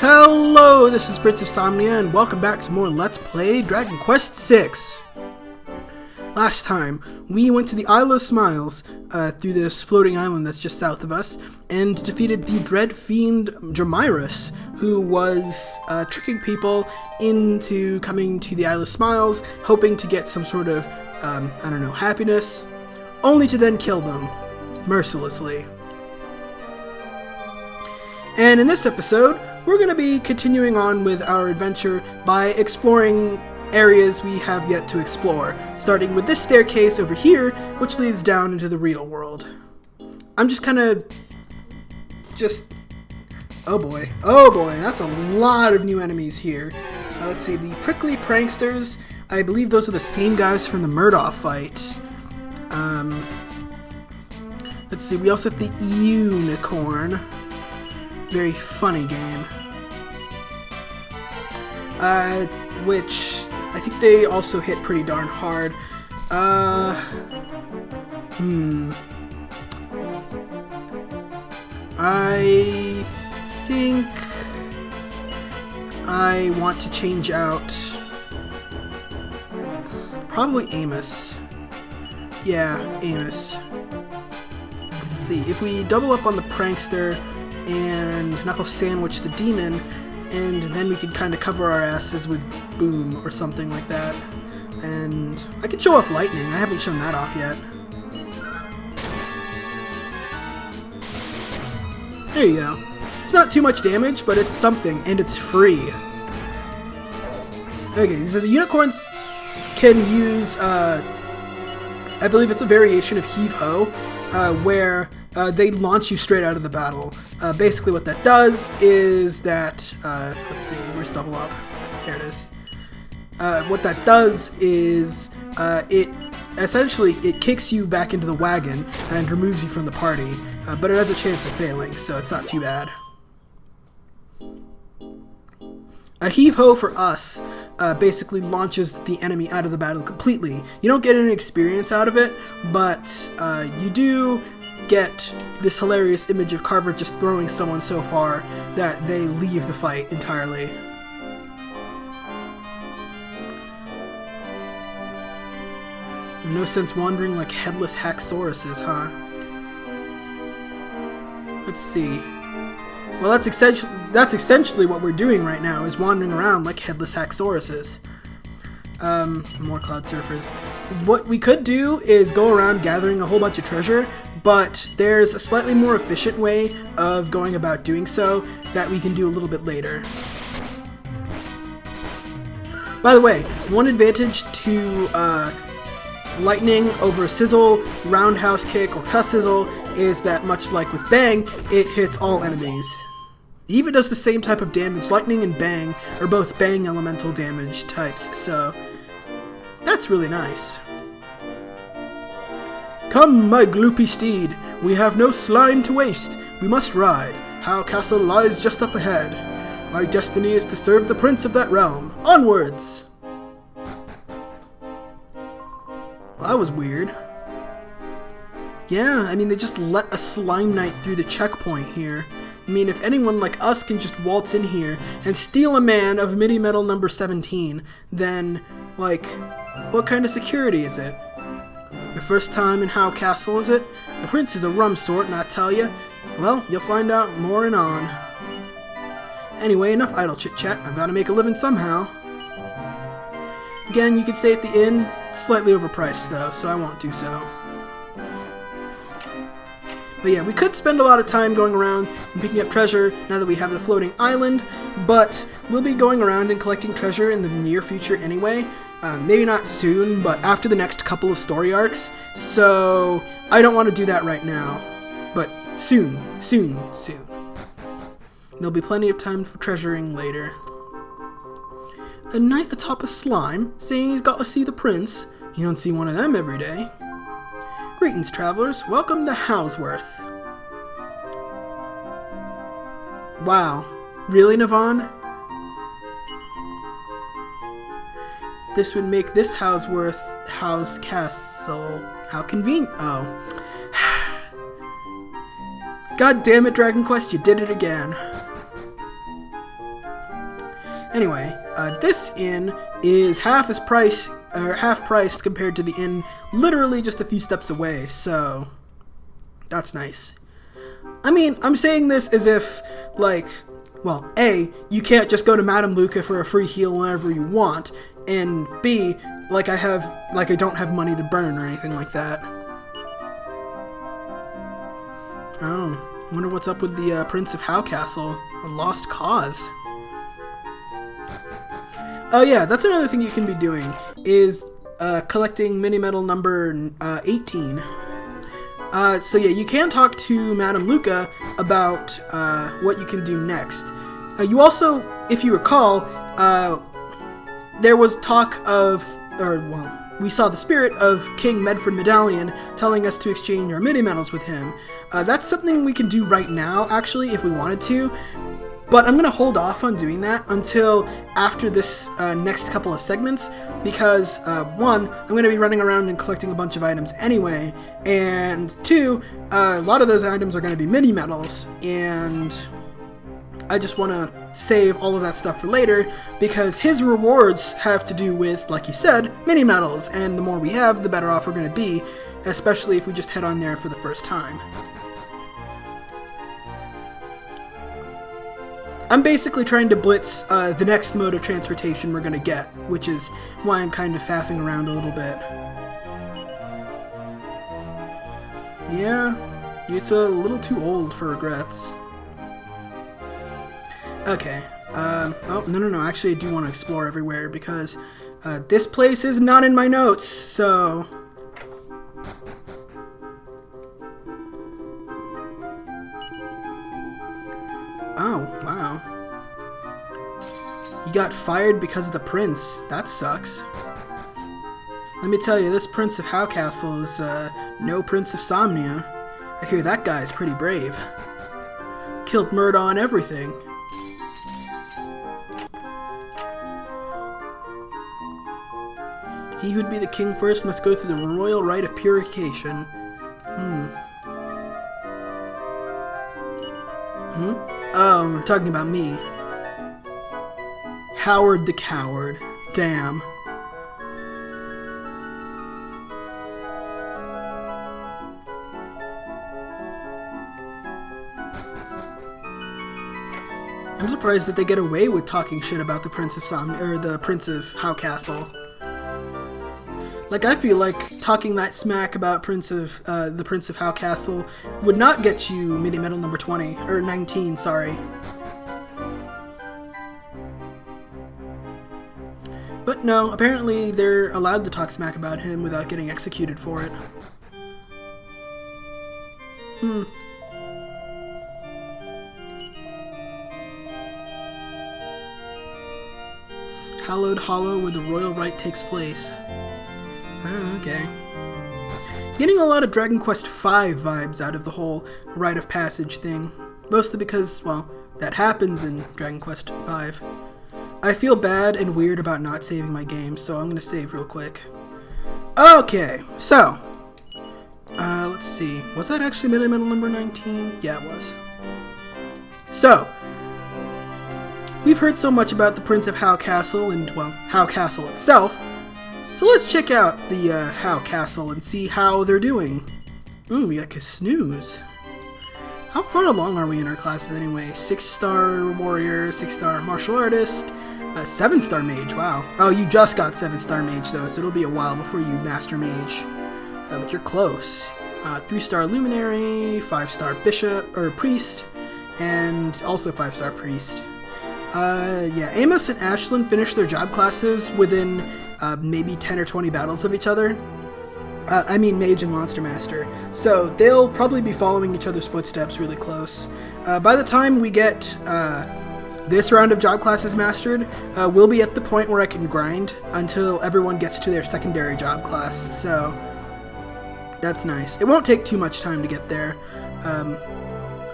Hello, this is Prince of Somnia, and welcome back to more Let's Play Dragon Quest VI. Last time, we went to the Isle of Smiles, through this floating island that's just south of us, and defeated the dread fiend Jamirus, who was tricking people into coming to the Isle of Smiles, hoping to get some sort of, happiness, only to then kill them, mercilessly. And in this episode, we're going to be continuing on with our adventure by exploring areas we have yet to explore, starting with this staircase over here, which leads down into the real world. I'm just kind of... Oh boy, that's a lot of new enemies here. Let's see, the prickly pranksters, I believe those are the same guys from the Murdoch fight. Let's see, we also have the unicorn. Very funny game. Which I think they also hit pretty darn hard. I think I want to change out probably Amos. Yeah, Amos. Let's see, if we double up on the prankster and knuckle sandwich the demon, and then we can kind of cover our asses with boom or something like that. And I can show off lightning. I haven't shown that off yet. There you go. It's not too much damage, but it's something, and it's free. Okay, so the unicorns can use, I believe it's a variation of heave-ho, where they launch you straight out of the battle. Basically what that does is that, let's see, where's double up? There it is. What that does is, it kicks you back into the wagon and removes you from the party, but it has a chance of failing, so it's not too bad. A heave-ho for us basically launches the enemy out of the battle completely. You don't get any experience out of it, but you do get this hilarious image of Carver just throwing someone so far that they leave the fight entirely. No sense wandering like headless hacksauruses, huh? Let's see. Well, that's essentially what we're doing right now, is wandering around like headless hacksauruses. More cloud surfers. What we could do is go around gathering a whole bunch of treasure, but there's a slightly more efficient way of going about doing so that we can do a little bit later. By the way, one advantage to lightning over sizzle, roundhouse kick, or cuss sizzle is that, much like with bang, it hits all enemies. It even does the same type of damage. Lightning and bang are both bang elemental damage types, so that's really nice. Come, my gloopy steed, we have no slime to waste. We must ride. Howcastle lies just up ahead. My destiny is to serve the prince of that realm. Onwards! Well, that was weird. Yeah, I mean, they just let a slime knight through the checkpoint here. I mean, if anyone like us can just waltz in here and steal a man of mini medal number 17, then, like, what kind of security is it? Your first time in Howcastle, is it? The prince is a rum sort, and I tell ya, well, you'll find out more and on. Anyway, enough idle chit-chat. I've got to make a living somehow. Again, you could stay at the inn. It's slightly overpriced, though, so I won't do so. But yeah, we could spend a lot of time going around and picking up treasure now that we have the floating island, but we'll be going around and collecting treasure in the near future anyway. Maybe not soon, but after the next couple of story arcs, so I don't want to do that right now. But soon. There'll be plenty of time for treasuring later. A knight atop a slime, saying he's got to see the prince. You don't see one of them every day. Greetings, travelers. Welcome to Howsworth. Wow. Really, Navon? This would make this Howsworth Howcastle. How convenient. Oh. God damn it, Dragon Quest, you did it again. Anyway, this inn is half priced compared to the inn literally just a few steps away, so that's nice. I mean, I'm saying this as if, like, well, A, you can't just go to Madame Luca for a free heal whenever you want, and B, I don't have money to burn or anything like that. Oh, wonder what's up with the Prince of Howcastle, a lost cause. Oh yeah, that's another thing you can be doing, is collecting mini medal number 18. So yeah, you can talk to Madame Luca about what you can do next. You also, if you recall, there was talk of, we saw the spirit of King Medford Medallion telling us to exchange our mini medals with him. That's something we can do right now, actually, if we wanted to. But I'm going to hold off on doing that until after this next couple of segments, because one, I'm going to be running around and collecting a bunch of items anyway, and two, a lot of those items are going to be mini medals, and I just want to save all of that stuff for later, because his rewards have to do with, like he said, mini medals, and the more we have, the better off we're going to be, especially if we just head on there for the first time. I'm basically trying to blitz the next mode of transportation we're going to get, which is why I'm kind of faffing around a little bit. Yeah, it's a little too old for regrets. Okay, oh, no, actually I do want to explore everywhere, because this place is not in my notes, so... Oh, wow. He got fired because of the prince. That sucks. Let me tell you, this Prince of Howcastle is no Prince of Somnia. I hear that guy's pretty brave. Killed Murda on everything. He who'd be the king first must go through the royal rite of purification. Oh, we're talking about me. Howard the Coward. Damn. I'm surprised that they get away with talking shit about the Prince of the Prince of Howcastle. Like, I feel like talking that smack about the Prince of Howcastle would not get you mini medal number 20, or 19, sorry. But no, apparently they're allowed to talk smack about him without getting executed for it. Hallowed Hollow, where the royal rite takes place. Oh, okay. Getting a lot of Dragon Quest V vibes out of the whole rite of passage thing. Mostly because, well, that happens in Dragon Quest V. I feel bad and weird about not saving my game, so I'm gonna save real quick. Okay, so, let's see. Was that actually mini medal number 19? Yeah, it was. So, we've heard so much about the Prince of Howcastle and, well, Howcastle itself. So let's check out the Howcastle and see how they're doing. Ooh, we got Kasnooze. How far along are we in our classes anyway? 6-star warrior, 6-star martial artist, 7-star mage, wow. Oh, you just got 7-star mage though, so it'll be a while before you master mage. But you're close. 3-star luminary, 5-star bishop, or priest, and also 5-star priest. Yeah, Amos and Ashlyn finished their job classes within maybe 10 or 20 battles of each other. I mean Mage and Monster Master. So they'll probably be following each other's footsteps really close. By the time we get this round of job classes mastered, we'll be at the point where I can grind until everyone gets to their secondary job class. So that's nice. It won't take too much time to get there.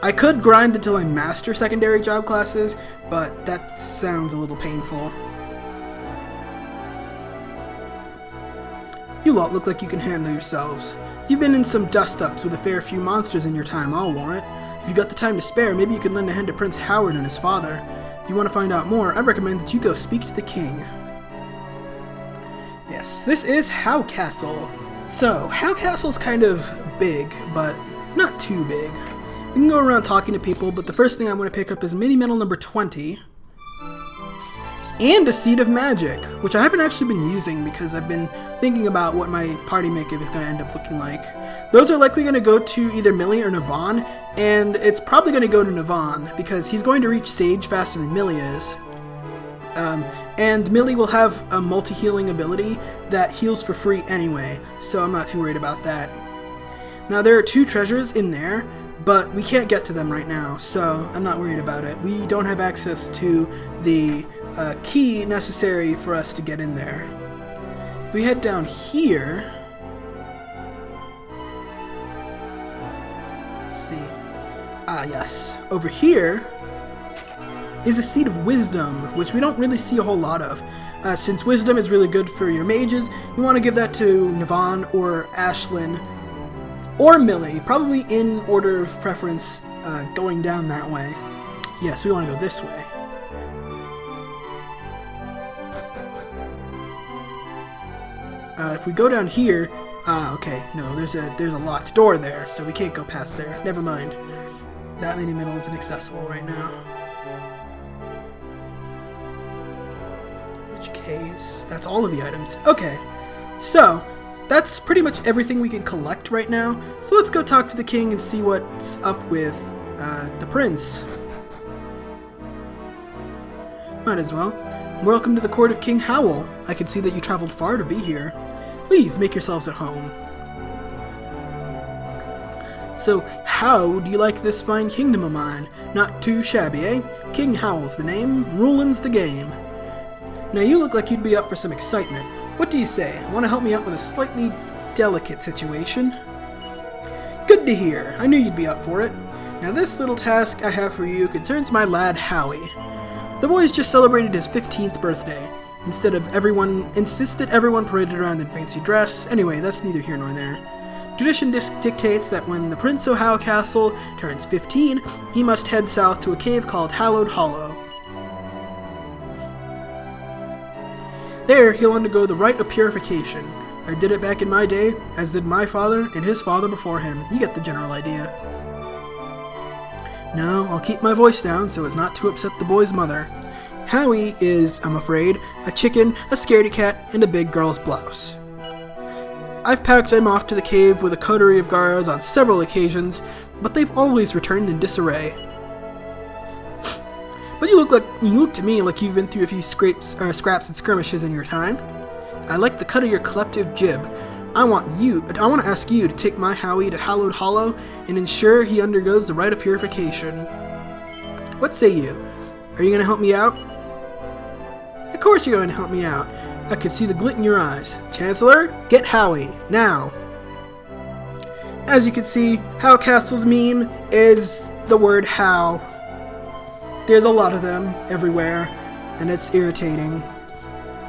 I could grind until I master secondary job classes, but that sounds a little painful. You lot look like you can handle yourselves. You've been in some dust-ups with a fair few monsters in your time, I'll warrant. If you got the time to spare, maybe you could lend a hand to Prince Howard and his father. If you want to find out more, I recommend that you go speak to the king. Yes, this is Howcastle. So, Howcastle's kind of big, but not too big. You can go around talking to people, but the first thing I want to pick up is mini medal number 20. And a Seed of Magic, which I haven't actually been using because I've been thinking about what my party makeup is going to end up looking like. Those are likely going to go to either Millie or Navon, and it's probably going to go to Navon because he's going to reach Sage faster than Millie is. And Millie will have a multi-healing ability that heals for free anyway, so I'm not too worried about that. Now there are 2 treasures in there, but we can't get to them right now, so I'm not worried about it. We don't have access to the key necessary for us to get in there. If we head down here, let's see. Yes. Over here is a Seed of Wisdom, which we don't really see a whole lot of. Since Wisdom is really good for your mages, you want to give that to Navon or Ashlyn or Millie, probably in order of preference, going down that way. Yes, we want to go this way. If we go down here, okay, no, there's a locked door there, so we can't go past there. Never mind. That mini medal isn't accessible right now. Which case? That's all of the items. Okay, so that's pretty much everything we can collect right now. So let's go talk to the king and see what's up with the prince. Might as well. Welcome to the court of King Howell. I can see that you traveled far to be here. Please make yourselves at home. So, how do you like this fine kingdom of mine? Not too shabby, eh? King Howell's the name, rulin's the game. Now you look like you'd be up for some excitement. What do you say? Want to help me out with a slightly delicate situation? Good to hear. I knew you'd be up for it. Now this little task I have for you concerns my lad Howie. The boy's just celebrated his 15th birthday. Insisted everyone paraded around in fancy dress. Anyway, that's neither here nor there. Tradition dictates that when the Prince of Howcastle turns 15, he must head south to a cave called Hallowed Hollow. There, he'll undergo the rite of purification. I did it back in my day, as did my father and his father before him. You get the general idea. Now, I'll keep my voice down so as not to upset the boy's mother. Howie is, I'm afraid, a chicken, a scaredy cat, and a big girl's blouse. I've packed him off to the cave with a coterie of guards on several occasions, but they've always returned in disarray. But you look to me like you've been through a few scraps and skirmishes in your time. I like the cut of your collective jib. I want to ask you to take my Howie to Hallowed Hollow and ensure he undergoes the rite of purification. What say you? Are you going to help me out? Of course you're going to help me out. I could see the glint in your eyes. Chancellor, get Howie, now. As you can see, Howcastle's meme is the word how. There's a lot of them everywhere, and it's irritating,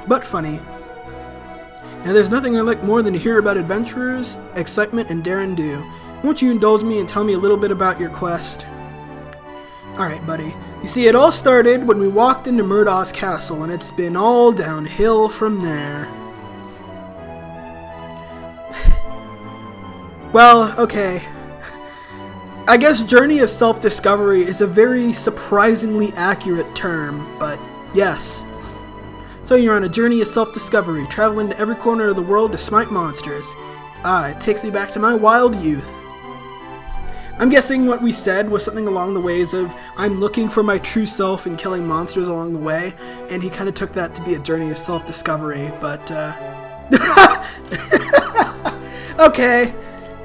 but funny. Now there's nothing I like more than to hear about adventurers, excitement, and dare and do. Won't you indulge me and tell me a little bit about your quest? Alright, buddy. You see, it all started when we walked into Murdaw's castle, and it's been all downhill from there. Well, okay. I guess journey of self-discovery is a very surprisingly accurate term, but yes. So you're on a journey of self-discovery, traveling to every corner of the world to smite monsters. It takes me back to my wild youth. I'm guessing what we said was something along the ways of, I'm looking for my true self and killing monsters along the way, and he kind of took that to be a journey of self-discovery, but, okay,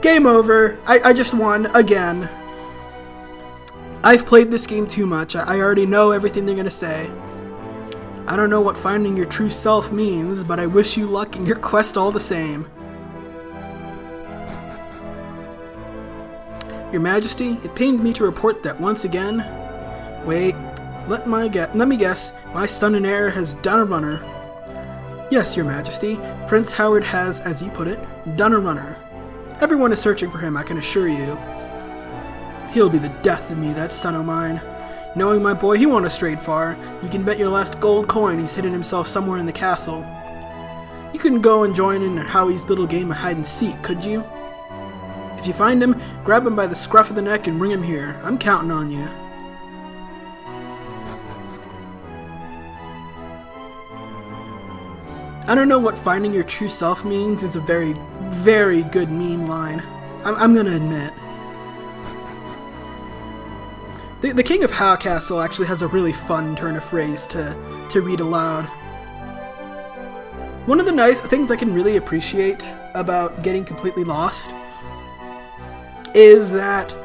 game over. I just won, again. I've played this game too much. I already know everything they're gonna say. I don't know what finding your true self means, but I wish you luck in your quest all the same. Your Majesty, it pains me to report that once again... Wait, let me guess, my son and heir has done a runner. Yes, Your Majesty, Prince Howard has, as you put it, done a runner. Everyone is searching for him, I can assure you. He'll be the death of me, that son of mine. Knowing my boy, he won't have strayed far. You can bet your last gold coin he's hidden himself somewhere in the castle. You couldn't go and join in Howie's little game of hide-and-seek, could you? If you find him, grab him by the scruff of the neck and bring him here. I'm counting on you. I don't know what finding your true self means is a very, very good meme line. I'm gonna admit. The King of Howcastle actually has a really fun turn of phrase to read aloud. One of the nice things I can really appreciate about getting completely lost is that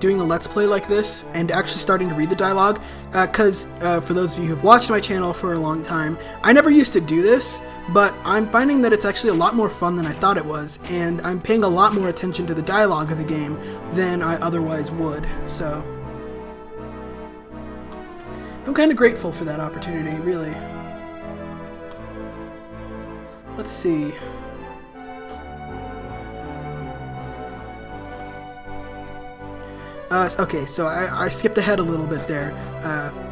doing a Let's Play like this and actually starting to read the dialogue, because for those of you who have watched my channel for a long time, I never used to do this, but I'm finding that it's actually a lot more fun than I thought it was, and I'm paying a lot more attention to the dialogue of the game than I otherwise would, so I'm kind of grateful for that opportunity, really. Let's see. Okay, so I skipped ahead a little bit there.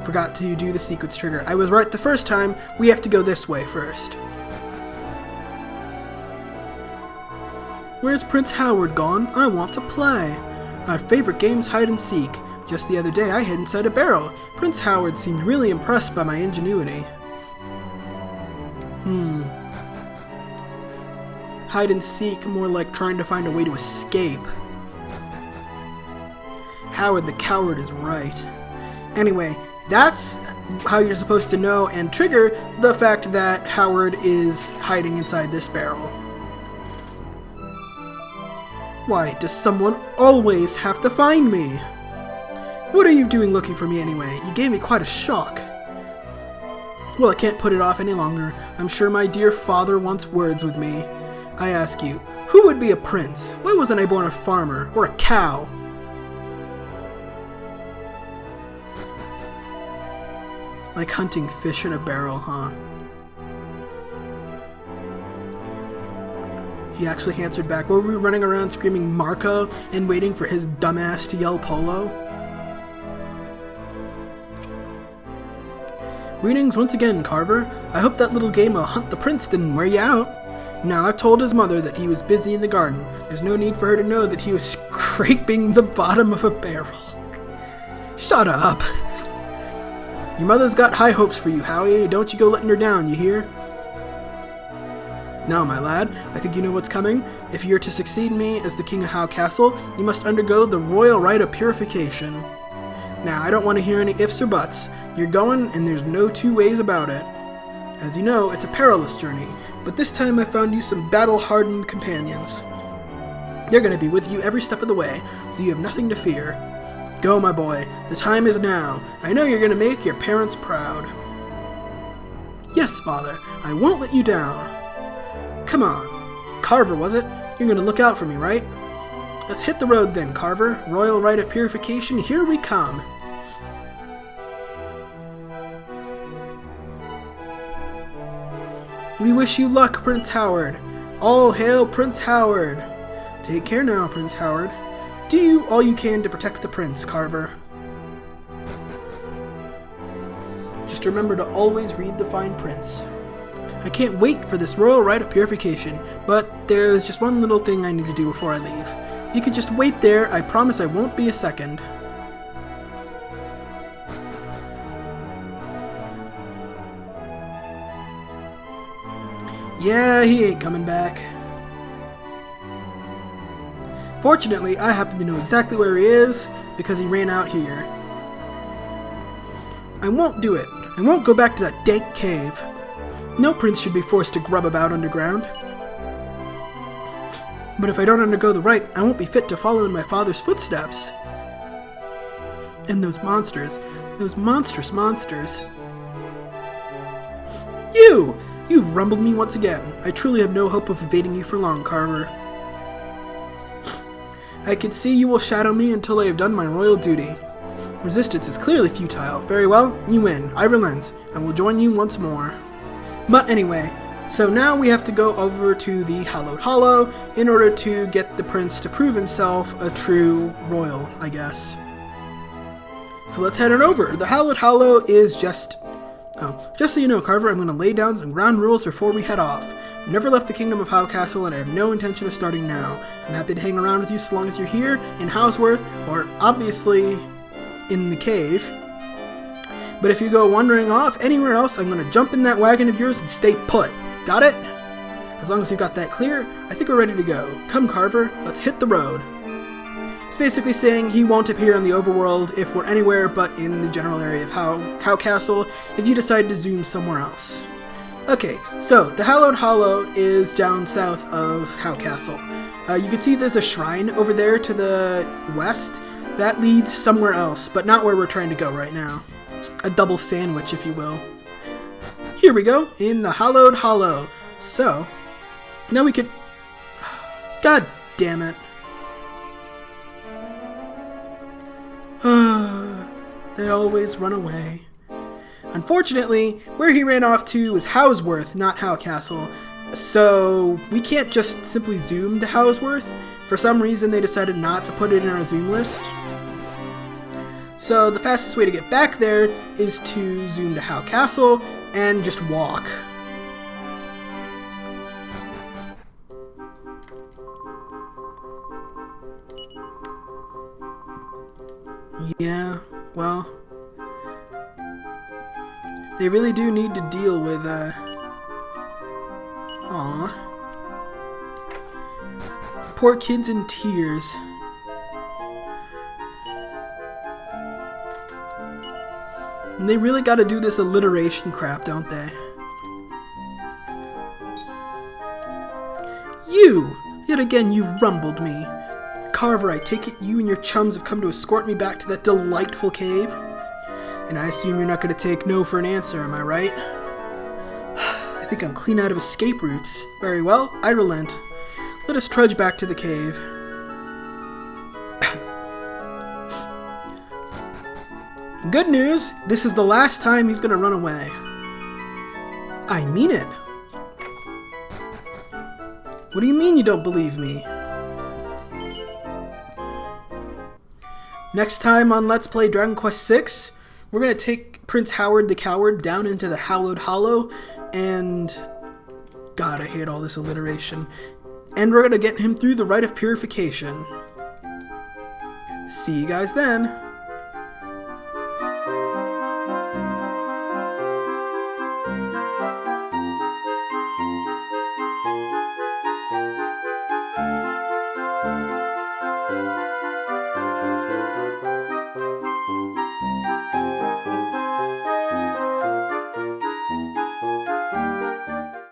Forgot to do the sequence trigger. I was right the first time. We have to go this way first. Where's Prince Howard gone? I want to play. Our favorite game's hide and seek. Just the other day I hid inside a barrel. Prince Howard seemed really impressed by my ingenuity. Hide and seek, more like trying to find a way to escape. Howard the coward is right. Anyway, that's how you're supposed to know and trigger the fact that Howard is hiding inside this barrel. Why does someone always have to find me? What are you doing looking for me anyway? You gave me quite a shock. Well, I can't put it off any longer. I'm sure my dear father wants words with me. I ask you, who would be a prince? Why wasn't I born a farmer or a cow? Like hunting fish in a barrel, huh? He actually answered back. Were we running around screaming Marco and waiting for his dumbass to yell Polo? Greetings once again, Carver. I hope that little game of Hunt the Prince didn't wear you out. Now, I told his mother that he was busy in the garden. There's no need for her to know that he was scraping the bottom of a barrel. Shut up. Your mother's got high hopes for you, Howie. Don't you go letting her down, you hear? Now, my lad, I think you know what's coming. If you're to succeed me as the King of Howcastle, you must undergo the royal rite of purification. Now, I don't want to hear any ifs or buts. You're going, and there's no two ways about it. As you know, it's a perilous journey, but this time I found you some battle-hardened companions. They're going to be with you every step of the way, so you have nothing to fear. Go, my boy. The time is now. I know you're going to make your parents proud. Yes, Father. I won't let you down. Come on. Carver, was it? You're going to look out for me, right? Let's hit the road then, Carver. Royal rite of purification, here we come. We wish you luck, Prince Howard. All hail Prince Howard. Take care now, Prince Howard. Do all you can to protect the prince, Carver. Just remember to always read the fine prints. I can't wait for this royal rite of purification, but there's just one little thing I need to do before I leave. If you could just wait there, I promise I won't be a second. Yeah, he ain't coming back. Fortunately, I happen to know exactly where he is, because he ran out here. I won't do it. I won't go back to that dank cave. No prince should be forced to grub about underground. But if I don't undergo the rite, I won't be fit to follow in my father's footsteps. And those monsters, those monstrous monsters. You've rumbled me once again. I truly have no hope of evading you for long, Carver. I can see you will shadow me until I have done my royal duty. Resistance is clearly futile. Very well, you win. I relent. I will join you once more. But anyway, so now we have to go over to the Hallowed Hollow in order to get the prince to prove himself a true royal, I guess. So let's head on over. The Hallowed Hollow is just... Oh, just so you know, Carver, I'm going to lay down some ground rules before we head off. I've never left the Kingdom of Howcastle, and I have no intention of starting now. I'm happy to hang around with you so long as you're here, in Houseworth, or obviously in the cave. But if you go wandering off anywhere else, I'm going to jump in that wagon of yours and stay put. Got it? As long as you've got that clear, I think we're ready to go. Come, Carver, let's hit the road. It's basically saying he won't appear on the overworld if we're anywhere but in the general area of Howcastle if you decide to zoom somewhere else. Okay, so the Hallowed Hollow is down south of Howcastle. You can see there's a shrine over there to the west. That leads somewhere else, but not where we're trying to go right now. A double sandwich, if you will. Here we go, in the Hallowed Hollow. So, now we could... God damn it. They always run away. Unfortunately, where he ran off to was Houseworth, not Howcastle. So, we can't just simply zoom to Houseworth. For some reason, they decided not to put it in our zoom list. So, the fastest way to get back there is to zoom to Howcastle and just walk. Yeah, well, they really do need to deal with, poor kids in tears. And they really gotta do this alliteration crap, don't they? You! Yet again you've rumbled me. Carver, I take it you and your chums have come to escort me back to that delightful cave? And I assume you're not going to take no for an answer, am I right? I think I'm clean out of escape routes. Very well, I relent. Let us trudge back to the cave. Good news, this is the last time he's going to run away. I mean it. What do you mean you don't believe me? Next time on Let's Play Dragon Quest VI, we're going to take Prince Howard the Coward down into the Hallowed Hollow, and... God, I hate all this alliteration. And we're going to get him through the Rite of Purification. See you guys then.